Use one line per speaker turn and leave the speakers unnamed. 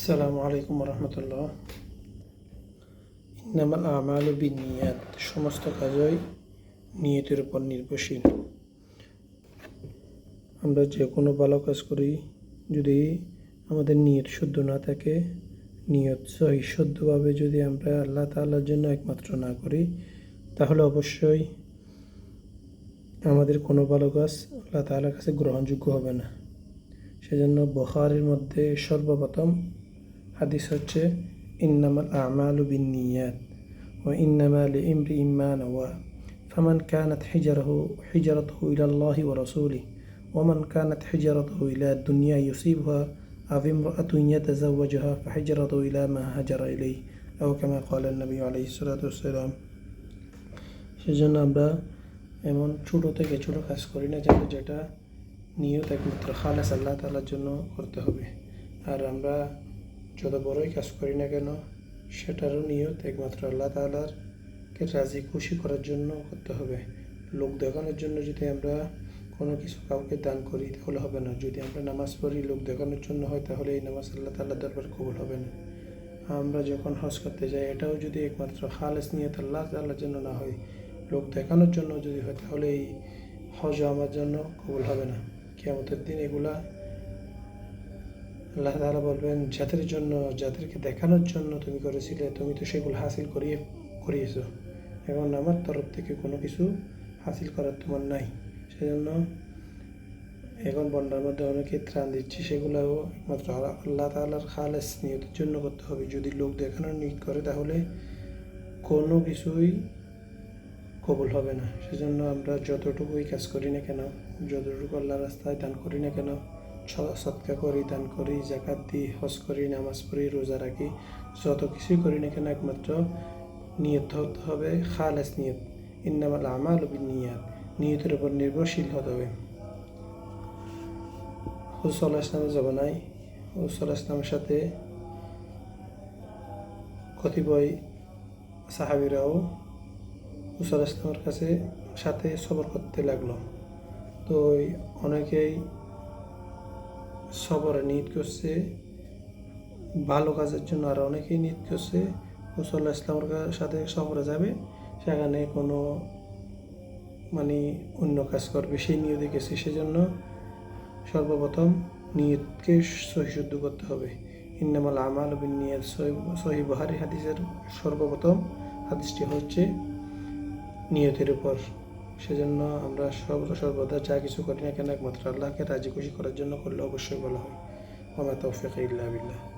আসসালামু আলাইকুম রহমতুল্লাহ। ইন্নামাল আমালু বিন্নিয়াত, সমস্ত কাজই নিয়তের উপর নির্ভরশীল। আমরা যে কোনো ভালো কাজ করি, যদি আমাদের নিয়ত শুদ্ধ না থাকে, নিয়ত শুদ্ধভাবে যদি আমরা আল্লাহ তাআলার জন্য একমাত্র না করি, তাহলে অবশ্যই আমাদের কোনো ভালো কাজ আল্লাহ তাআলার কাছে গ্রহণযোগ্য হবে না। সেজন্য বুখারীর মধ্যে সর্বপ্রথম হাদিস হচ্ছে ইন্নামাল আমালু বিন্নিয়াত ওয়া ইন্নামা লিইমরিইম মা নাওয়া ফামান কানাত হিজরাতুহু ইলাল্লাহি ওয়া রাসূলিহি ওয়া মান কানাত হিজরাতুহু ইলা দুনিয়া ইউসিবুহা আও ইমরাআতুন ইয়াতাযাওয়াজুহা ফাহিজরাতুহু ইলা মা হাজারা ইলাইহি আও কামা ক্বালা নবী আলাইহিস সালাতু ওয়াসসালাম। সেজন্য আমরা এমন ছোট থেকে ছোট কাজ করি না, যেটা নিয়ত একমাত্র খালেস আল্লাহ তাআলার জন্য করতে হবে। আর আমরা যত বড়ই কাজ করি না কেন, সেটারও নিয়ত একমাত্র আল্লাহ তাআলাকে রাজি খুশি করার জন্য করতে হবে। লোক দেখানোর জন্য যদি আমরা কোনো কিছু কাউকে দান করি তাহলে হবে না। যদি আমরা নামাজ পড়ি লোক দেখানোর জন্য হয়, তাহলে এই নামাজ আল্লাহ তাআলার দরবারে কবুল হবে না। আমরা যখন হজ করতে যাই, এটাও যদি একমাত্র খালেস নিয়ত আল্লাহ তাআলার জন্য না হয়, লোক দেখানোর জন্য যদি হয়, তাহলে এই হজ আমার জন্য কবুল হবে না। কিয়ামতের দিন এগুলা আল্লাহ তাআলা বলবেন, যাদেরকে দেখানোর জন্য তুমি করেছিলে, তুমি তো সেগুলো হাসিল করিয়েছো, এখন আমার তরফ থেকে কোনো কিছু হাসিল করার তোমার নাই। সেজন্য এখন বন্যার মধ্যে অনেকে ত্রাণ দিচ্ছে, সেগুলোও একমাত্র আল্লাহ তাআলার খালেস নিয়তের জন্য করতে হবে। যদি লোক দেখানোর নিয়ত করে, তাহলে কোনো কিছুই কবুল হবে না। সেজন্য আমরা যতটুকুই কাজ করি না কেন, যতটুকু আল্লাহর রাস্তায় দান করি না কেন, সদকা করি, দান করি, যাকাত দিই, হজ করি, নামাজ পড়ি, রোজা রাখি, যত কিছুই করি না কেন, একমাত্র নিয়ত হতে হবে খালেস নিয়ত। ইন্নামাল আমালু বিন্নিয়াত, নিয়তের উপর নির্ভরশীল হতে হবে। হুজুর সাল্লাল্লাহু আলাইহি ওয়াসাল্লামের জমানায় হুজুর সাল্লাল্লাহু আলাইহি ওয়াসাল্লামের সাথে কতিপয় সাহাবীরাও হুজুর সাল্লাল্লাহু আলাইহি ওয়াসাল্লামের সাথে সবর করতে লাগলো। তো অনেকেই সবরে নিয়ত করছে ভালো কাজের জন্য, আর অনেকেই নিয়ত করছে হুজুর সাল্লাল্লাহু আলাইহি ওয়াসাল্লামের সাথে সফরে যাবে, সেখানে কোনো অন্য কাজ করবে, সেই নিয়তে গেছে। সেজন্য সর্বপ্রথম নিয়তকে সহিশুদ্ধ করতে হবে। ইন্নামাল আমালু বিন্নিয়াত, সহিহ বুখারী হাদিসের সর্বপ্রথম হাদিসটি হচ্ছে নিয়তের উপর। সেজন্য আমরা সর্বদা যা কিছু করি না কেন, একমাত্র আল্লাহকে রাজি খুশি করার জন্য করলে অবশ্যই ভালো হয়। ওয়া মা তাওফীক ইল্লা বিল্লাহ।